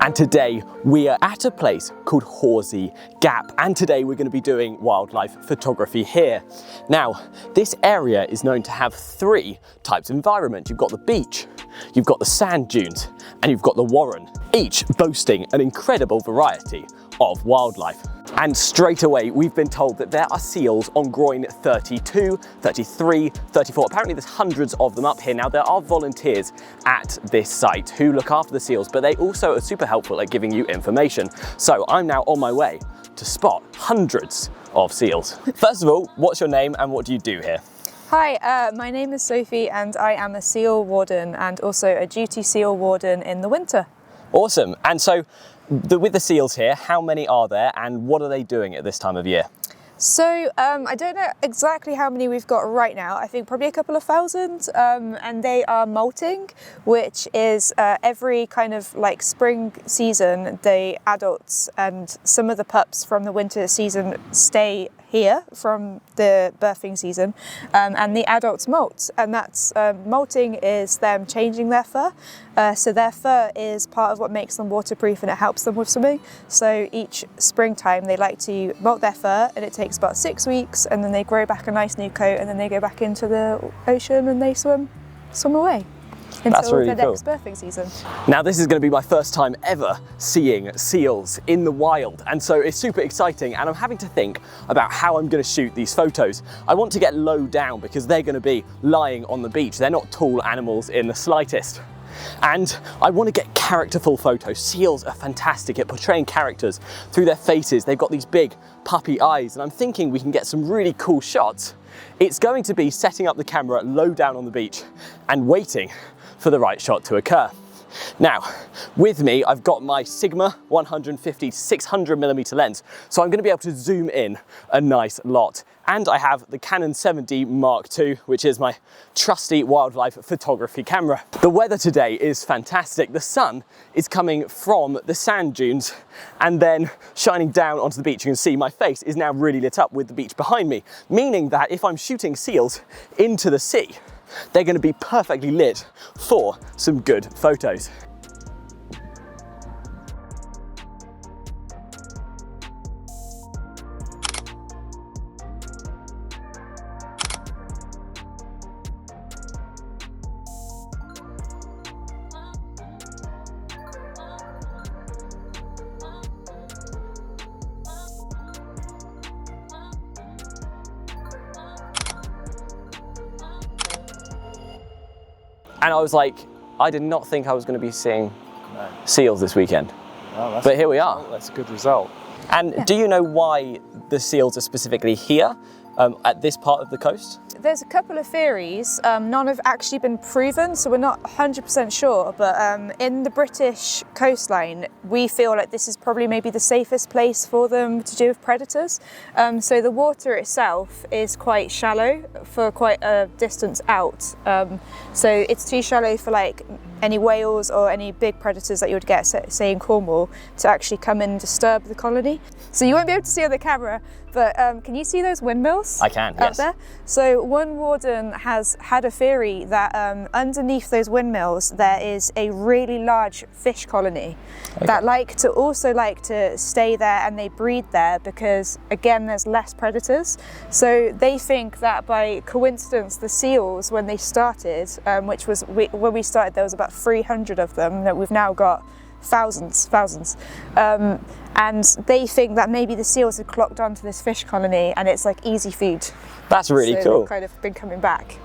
And today we are at a place called Horsey Gap, and today we're going to be doing wildlife photography here. Now, this area is known to have three types of environment. You've got the beach, you've got the sand dunes, and you've got the warren, each boasting an incredible variety of wildlife. And straight away, we've been told that there are seals on groin 32, 33, 34. Apparently there's hundreds of them up here. Now, there are volunteers at this site who look after the seals, but they also are super helpful at giving you information. So I'm now on my way to spot hundreds of seals. First of all, what's your name and what do you do here? Hi, my name is Sophie and I am a seal warden and also a duty seal warden in the winter. Awesome. And so with the seals here, how many are there and what are they doing at this time of year? So I don't know exactly how many we've got right now. I think probably a couple of thousand, and they are molting, which is every kind of like spring season, the adults and some of the pups from the winter season stay here from the birthing season, and the adults molt, and that's molting is them changing their fur. So their fur is part of what makes them waterproof and it helps them with swimming. So each springtime they like to molt their fur, and it takes about 6 weeks, and then they grow back a nice new coat, and then they go back into the ocean and they swim away until really the cool. next birthing season. Now, this is going to be my first time ever seeing seals in the wild, and so it's super exciting, and I'm having to think about how I'm going to shoot these photos. I want to get low down because they're going to be lying on the beach. They're not tall animals in the slightest. And I want to get characterful photos. Seals are fantastic at portraying characters through their faces. They've got these big puppy eyes, and I'm thinking we can get some really cool shots. It's going to be setting up the camera low down on the beach and waiting for the right shot to occur. Now, with me, I've got my Sigma 150 to 600mm lens, so I'm going to be able to zoom in a nice lot. And I have the Canon 7D Mark II, which is my trusty wildlife photography camera. The weather today is fantastic. The sun is coming from the sand dunes and then shining down onto the beach. You can see my face is now really lit up with the beach behind me, meaning that if I'm shooting seals into the sea, they're going to be perfectly lit for some good photos. And I was like, I did not think I was going to be seeing seals this weekend. Oh, but here we are. That's a good result. And do you know why the seals are specifically here at this part of the coast? There's a couple of theories, none have actually been proven, so we're not 100% sure, but in the British coastline, we feel like this is probably maybe the safest place for them to do with predators. So the water itself is quite shallow for quite a distance out. So it's too shallow for like any whales or any big predators that you would get, say in Cornwall, to actually come and disturb the colony. So you won't be able to see on the camera, but can you see those windmills? I can, up yes. there? So one warden has had a theory that underneath those windmills there is a really large fish colony that like to stay there, and they breed there because again there's less predators. So they think that by coincidence the seals, when they started, which was when we started there was about 300 of them, that we've now got thousands. And they think that maybe the seals have clocked onto this fish colony and it's like easy food. That's really so cool. They've kind of been coming back.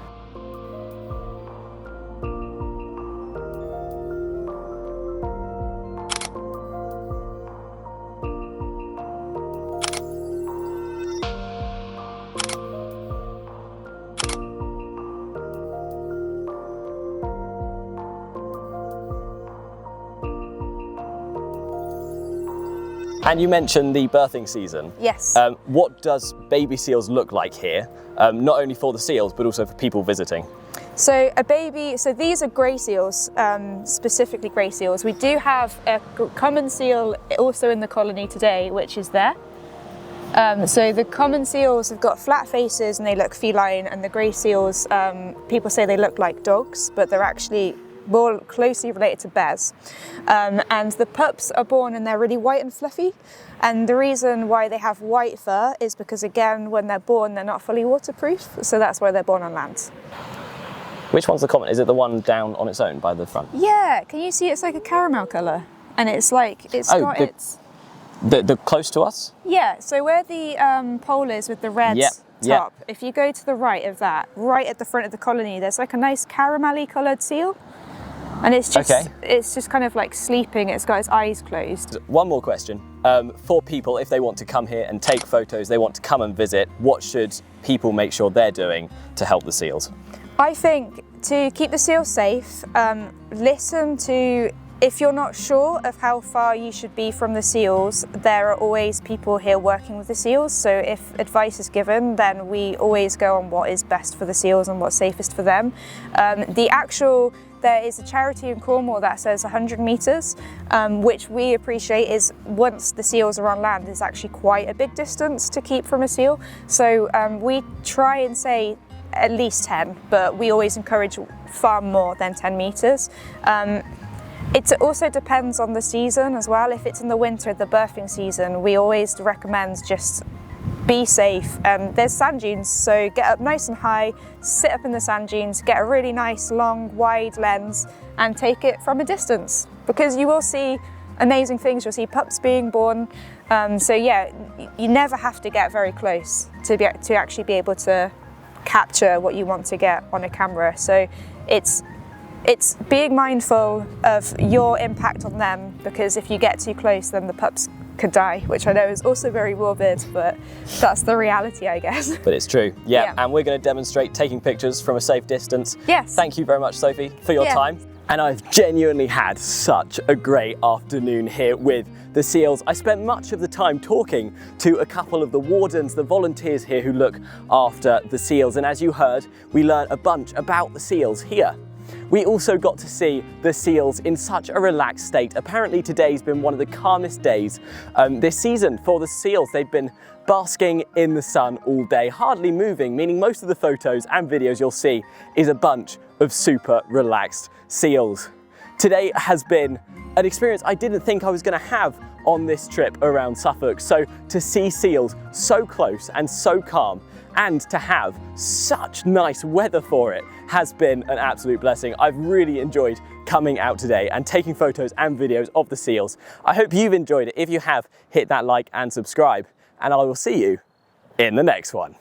And you mentioned the birthing season. Yes. What does baby seals look like here? Not only for the seals, but also for people visiting. So these are grey seals, specifically grey seals. We do have a common seal also in the colony today, which is there. So the common seals have got flat faces and they look feline, and the grey seals, people say they look like dogs, but they're actually more closely related to bears. And the pups are born and they're really white and fluffy. And the reason why they have white fur is because, again, when they're born, they're not fully waterproof. So that's why they're born on land. Which one's the common? Is it the one down on its own by the front? Yeah, can you see it's like a caramel colour? And it's like, it's got its... The close to us? Yeah, so where the pole is with the red top, if you go to the right of that, right at the front of the colony, there's like a nice caramelly coloured seal. And it's just kind of like sleeping, it's got its eyes closed. One more question. For people, if they want to come here and take photos, they want to come and visit, what should people make sure they're doing to help the seals? I think to keep the seals safe, listen to, if you're not sure of how far you should be from the seals, there are always people here working with the seals. So if advice is given, then we always go on what is best for the seals and what's safest for them. There is a charity in Cornwall that says 100 metres, which we appreciate is, once the seals are on land, is actually quite a big distance to keep from a seal. So we try and say at least 10, but we always encourage far more than 10 metres. It also depends on the season as well. If it's in the winter, the birthing season, we always recommend just be safe. There's sand dunes, so get up nice and high, sit up in the sand dunes, get a really nice long wide lens and take it from a distance, because you will see amazing things. You'll see pups being born. So yeah, you never have to get very close to actually be able to capture what you want to get on a camera. So it's being mindful of your impact on them, because if you get too close, then the pups could die, which I know is also very morbid, but that's the reality, I guess. But it's true. Yeah. And we're going to demonstrate taking pictures from a safe distance. Yes. Thank you very much, Sophie, for your time. And I've genuinely had such a great afternoon here with the seals. I spent much of the time talking to a couple of the wardens, the volunteers here who look after the seals. And as you heard, we learned a bunch about the seals here. We also got to see the seals in such a relaxed state. Apparently today's been one of the calmest days this season for the seals. They've been basking in the sun all day, hardly moving, meaning most of the photos and videos you'll see is a bunch of super relaxed seals. Today has been an experience I didn't think I was going to have on this trip around Suffolk. So to see seals so close and so calm, and to have such nice weather for it, has been an absolute blessing. I've really enjoyed coming out today and taking photos and videos of the seals. I hope you've enjoyed it. If you have, hit that like and subscribe, and I will see you in the next one.